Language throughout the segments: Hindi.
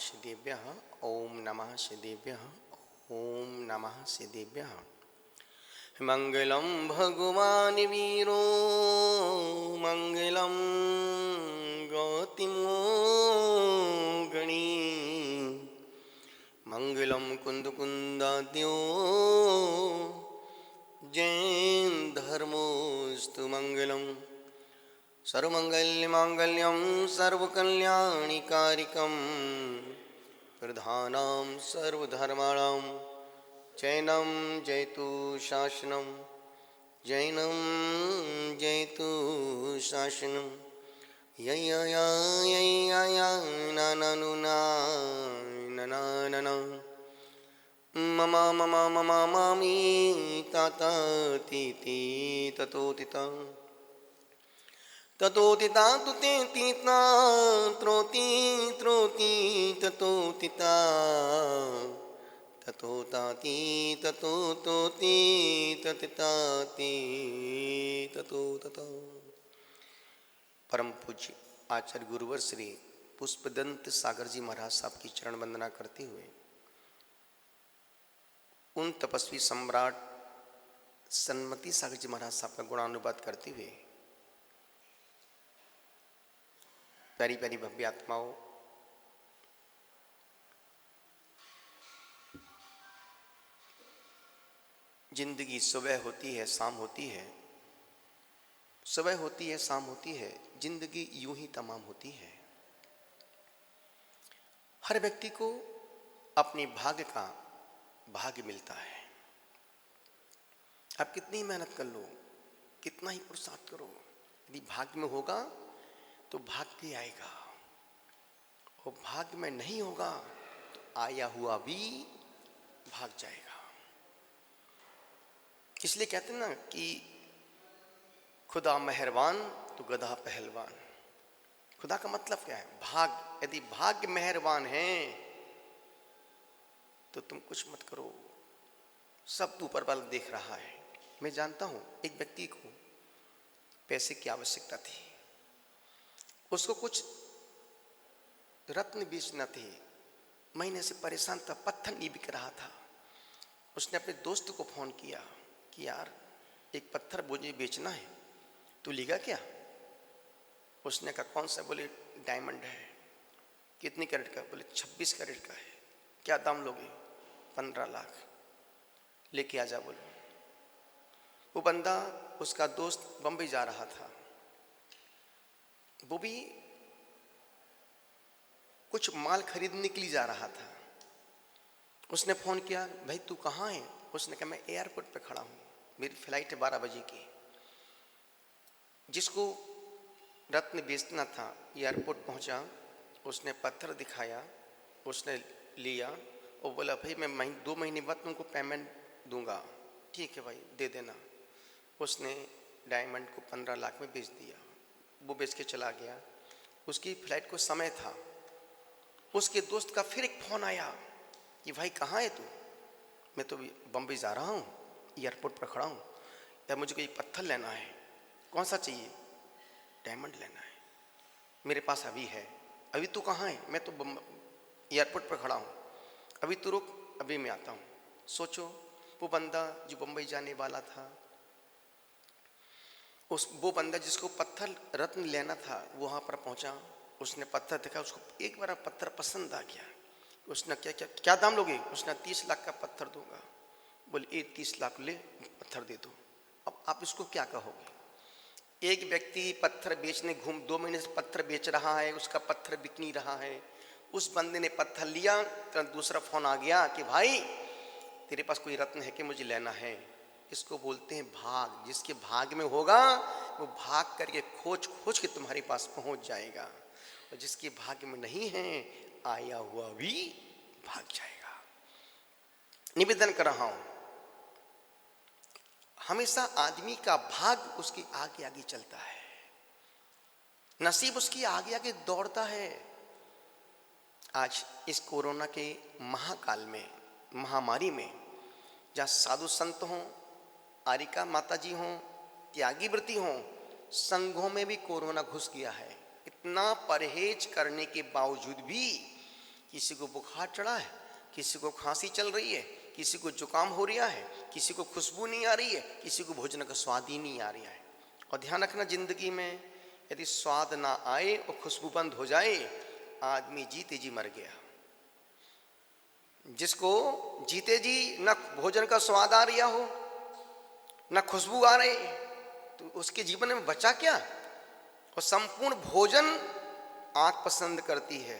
श्रीदेव्यः ओम नमः श्रीदेव्यः ओम नमः श्रीदेव्यः। मंगलम भगवान वीरो मंगलम गौतमो गणी मंगलम कुंद कुंदाद्यो जैन धर्मोस्तु मंगलम सर्वमंगल्यमांगल्यं सर्वकल्याणिकारिकं प्रधानां सर्वधर्माणां जैनं जयतु शासनं जैनं जयतु शासनं ययया नननुना नननना मम मम मम मामी ताता तीति ततोतिता ततोतिता तुते तीता त्रोति त्रोति ततोतिता ततोताति ततो तोति ततताति ततो ततो। परम पूज्य आचार्य गुरुवर श्री पुष्पदंत सागर जी महाराज साहब की चरण वंदना करते हुए उन तपस्वी सम्राट सन्मति सागर जी महाराज साहब का गुणानुवाद करते हुए प्यारी प्यारी भव्य आत्माओं, जिंदगी सुबह होती है शाम होती है, सुबह होती है शाम होती है, जिंदगी यूं ही तमाम होती है। हर व्यक्ति को अपने भाग्य का भाग्य मिलता है। आप कितनी मेहनत कर लो, कितना ही पुरुषार्थ करो, यदि भाग्य में होगा तो भाग्य आएगा, और भाग्य में नहीं होगा तो आया हुआ भी भाग जाएगा। इसलिए कहते हैं ना कि खुदा मेहरबान तो गधा पहलवान। खुदा का मतलब क्या है? भाग्य। यदि भाग्य मेहरबान है तो तुम कुछ मत करो, सब ऊपर वाला देख रहा है। मैं जानता हूं एक व्यक्ति को पैसे की आवश्यकता थी, उसको कुछ रत्न बेचना थे, महीने से परेशान था, पत्थर नहीं बिक रहा था। उसने अपने दोस्त को फोन किया कि यार एक पत्थर मुझे बेचना है, तू लेगा क्या? उसने कहा कौन सा? बोले डायमंड है। कितनी कैरेट का? बोले 26 कैरेट का है। क्या दाम लोगे? 15 लाख। लेके आ जा बोलो। वो बंदा, उसका दोस्त बंबई जा रहा था, वो भी कुछ माल खरीदने के लिए जा रहा था। उसने फोन किया, भाई तू कहाँ है? उसने कहा मैं एयरपोर्ट पे खड़ा हूँ, मेरी फ्लाइट है 12 बजे की। जिसको रत्न बेचना था एयरपोर्ट पहुँचा, उसने पत्थर दिखाया, उसने लिया और बोला भाई मैं 2 महीने बाद तुमको पेमेंट दूंगा। ठीक है भाई दे देना। उसने डायमंड को 15 लाख में बेच दिया। वो बेच के चला गया। उसकी फ्लाइट को समय था। उसके दोस्त का फिर एक फोन आया कि भाई कहाँ है तू? मैं तो बम्बई जा रहा हूँ, एयरपोर्ट पर खड़ा हूँ यार, मुझे कोई पत्थर लेना है। कौन सा चाहिए? डायमंड लेना है, मेरे पास अभी है। अभी तू कहाँ है? मैं तो एयरपोर्ट पर खड़ा हूँ, अभी तू रुक, अभी मैं आता हूँ। सोचो, वो बंदा जो बम्बई जाने वाला था, वो बंदा जिसको पत्थर रत्न लेना था, वो वहाँ पर पहुँचा। उसने पत्थर देखा, उसको एक बार पत्थर पसंद आ गया। उसने क्या दाम लोगे? उसने 30 लाख का पत्थर दूंगा। बोले ये 30 लाख ले, पत्थर दे दो। अब आप इसको क्या कहोगे? एक व्यक्ति पत्थर बेचने 2 महीने से पत्थर बेच रहा है, उसका पत्थर बिक नहीं रहा है। उस बंदे ने पत्थर लिया, तुरंत दूसरा फोन आ गया कि भाई तेरे पास कोई रत्न है कि मुझे लेना है। इसको बोलते हैं भाग। जिसके भाग में होगा वो भाग करके खोज खोज के तुम्हारे पास पहुंच जाएगा, और जिसके भाग्य में नहीं है आया हुआ भी भाग जाएगा। निवेदन कर रहा हूं, हमेशा आदमी का भाग उसके आगे आगे चलता है, नसीब उसकी आगे आगे दौड़ता है। आज इस कोरोना के महाकाल में, महामारी में, जहाँ साधु संत हों, आरिका माता जी हों, त्यागी व्रती हों, संघों में भी कोरोना घुस गया है। इतना परहेज करने के बावजूद भी किसी को बुखार चढ़ा है, किसी को खांसी चल रही है, किसी को जुकाम हो रहा है, किसी को खुशबू नहीं आ रही है, किसी को भोजन का स्वाद ही नहीं आ रहा है। और ध्यान रखना, जिंदगी में यदि स्वाद ना आए और खुशबू बंद हो जाए, आदमी जीते जी मर गया। जिसको जीते जी न भोजन का स्वाद आ रहा हो, न खुशबू आ रही, तो उसके जीवन में बचा क्या? और संपूर्ण भोजन आंख पसंद करती है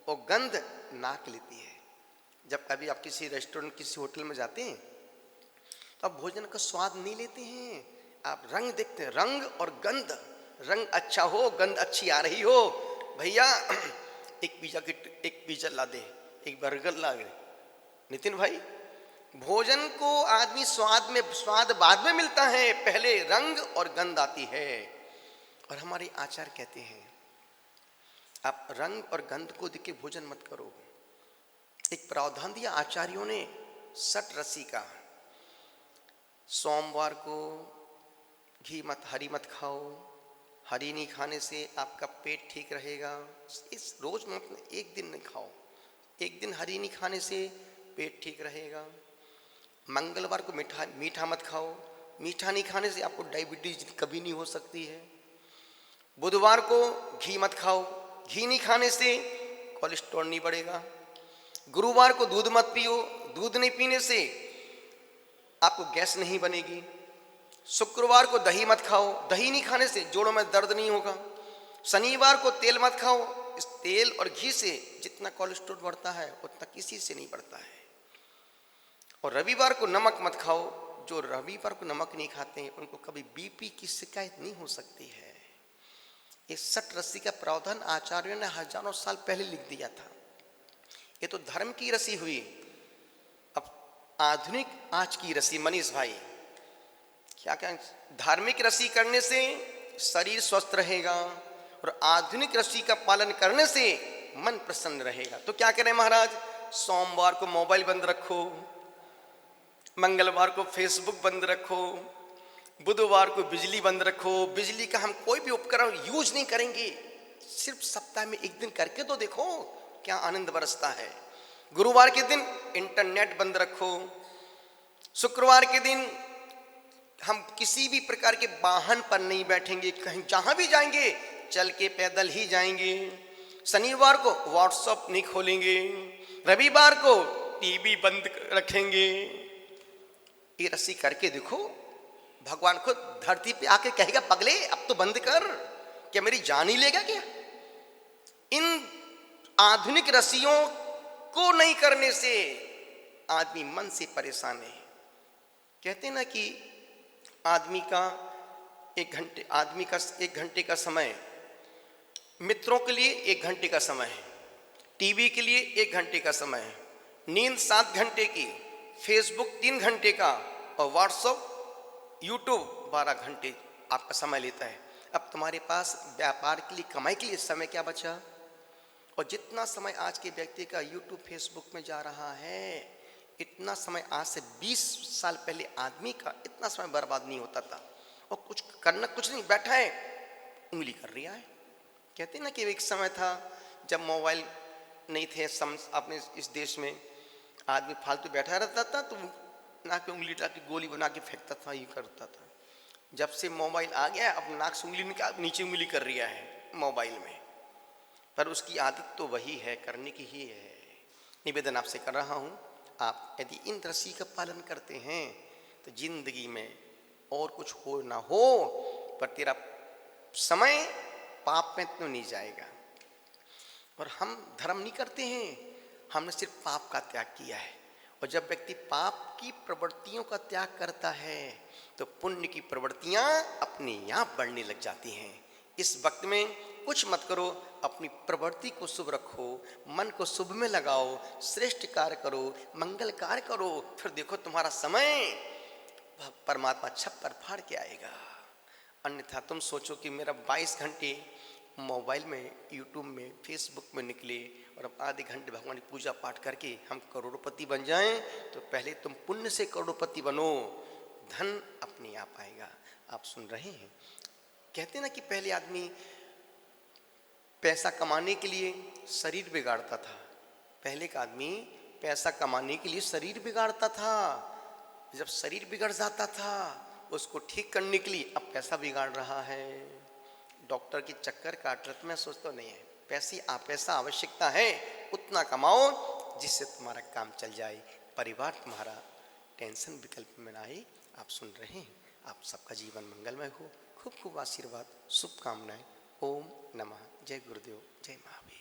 और गंध नाक लेती है। जब कभी आप किसी रेस्टोरेंट, किसी होटल में जाते हैं तो आप भोजन का स्वाद नहीं लेते हैं, आप रंग देखते हैं, रंग और गंध। रंग अच्छा हो, गंध अच्छी आ रही हो, भैया एक पिज्जा ला दे, एक बर्गर ला दे। नितिन भाई, भोजन को आदमी स्वाद बाद में मिलता है, पहले रंग और गंध आती है। और हमारे आचार्य कहते हैं आप रंग और गंध को देख के भोजन मत करो। एक प्रावधान दिया आचार्यों ने, 60 रसी का। सोमवार को हरी मत खाओ, हरी नहीं खाने से आपका पेट ठीक रहेगा। इस रोज में एक दिन नहीं खाओ, एक दिन हरी नहीं खाने से पेट ठीक रहेगा। मंगलवार को मीठा मत खाओ, मीठा नहीं खाने से आपको डायबिटीज कभी नहीं हो सकती है। बुधवार को घी मत खाओ, घी नहीं खाने से कोलेस्ट्रॉल नहीं बढ़ेगा। गुरुवार को दूध मत पियो, दूध नहीं पीने से आपको गैस नहीं बनेगी। शुक्रवार को दही मत खाओ, दही नहीं खाने से जोड़ों में दर्द नहीं होगा। शनिवार को तेल मत खाओ, इस तेल और घी से जितना कोलेस्ट्रॉल बढ़ता है उतना किसी से नहीं बढ़ता है। और रविवार को नमक मत खाओ, जो रविवार को नमक नहीं खाते हैं उनको कभी बीपी की शिकायत नहीं हो सकती है। ये 60 रस्सी का प्रावधान आचार्यों ने हजारों साल पहले लिख दिया था। ये तो धर्म की रस्सी हुई। अब आधुनिक आज की रस्सी, मनीष भाई क्या कहें, धार्मिक रस्सी करने से शरीर स्वस्थ रहेगा और आधुनिक रस्सी का पालन करने से मन प्रसन्न रहेगा। तो क्या करें महाराज, सोमवार को मोबाइल बंद रखो, मंगलवार को फेसबुक बंद रखो, बुधवार को बिजली बंद रखो। बिजली का हम कोई भी उपकरण यूज नहीं करेंगे, सिर्फ सप्ताह में एक दिन करके तो देखो क्या आनंद बरसता है। गुरुवार के दिन इंटरनेट बंद रखो। शुक्रवार के दिन हम किसी भी प्रकार के वाहन पर नहीं बैठेंगे, कहीं जहां भी जाएंगे चल के पैदल ही जाएंगे। शनिवार को व्हाट्सएप नहीं खोलेंगे। रविवार को टीवी बंद रखेंगे। ये रस्सी करके देखो, भगवान खुद धरती पे आके कहेगा पगले अब तो बंद कर, क्या मेरी जान ही लेगा क्या? इन आधुनिक रस्सियों को नहीं करने से आदमी मन से परेशान है। कहते ना कि आदमी का एक घंटे का समय, मित्रों के लिए 1 घंटे का समय है, टीवी के लिए 1 घंटे का समय है, नींद 7 घंटे की, फेसबुक 3 घंटे का और व्हाट्सएप यूट्यूब 12 घंटे आपका समय लेता है। अब तुम्हारे पास व्यापार के लिए, कमाई के लिए समय क्या बचा? और जितना समय आज के व्यक्ति का यूट्यूब फेसबुक में जा रहा है, इतना समय आज से 20 साल पहले आदमी का इतना समय बर्बाद नहीं होता था। और कुछ नहीं, बैठा है उंगली कर रहा है। कहते ना कि एक समय था जब मोबाइल नहीं थे अपने इस देश में, आदमी फालतू बैठा रहता था तो नाक पे उंगली डाल के गोली बना के फेंकता था, ये करता था। जब से मोबाइल आ गया अब नाक से उंगली निकाल नीचे उंगली कर रहा है मोबाइल में, पर उसकी आदत तो वही है, करने की ही है। निवेदन आपसे कर रहा हूँ, आप यदि इन रस्सी का पालन करते हैं तो जिंदगी में और कुछ हो ना हो पर तेरा समय पाप में तो नहीं जाएगा। और हम धर्म नहीं करते हैं, हमने सिर्फ पाप का त्याग किया है। और जब व्यक्ति पाप की प्रवृत्तियों का त्याग करता है तो पुण्य की प्रवृत्तियां अपने आप बढ़ने लग जाती हैं। इस वक्त में कुछ मत करो, अपनी प्रवृत्ति को शुभ रखो, मन को शुभ में लगाओ, श्रेष्ठ कार्य करो, मंगल कार्य करो, फिर देखो तुम्हारा समय परमात्मा छप्पर फाड़ के आएगा। अन्यथा तुम सोचो कि मेरा 22 घंटे मोबाइल में, यूट्यूब में, फेसबुक में निकले और अब आधे घंटे भगवान की पूजा पाठ करके हम करोड़पति बन जाएं, तो पहले तुम पुण्य से करोड़पति बनो, धन अपने आप आएगा। आप सुन रहे हैं, कहते ना कि पहले आदमी पैसा कमाने के लिए शरीर बिगाड़ता था, पहले का आदमी पैसा कमाने के लिए शरीर बिगाड़ता था, जब शरीर बिगड़ जाता था उसको ठीक करने के लिए अब पैसा बिगाड़ रहा है। डॉक्टर की चक्कर काट रहे, मैं सोचता नहीं है पैसा आवश्यकता है, उतना कमाओ जिससे तुम्हारा काम चल जाए, परिवार तुम्हारा टेंशन विकल्प में ना आए। आप सुन रहे हैं, आप सबका जीवन मंगलमय हो, खूब खूब आशीर्वाद, शुभकामनाएं। ओम नमः। जय गुरुदेव, जय महावीर।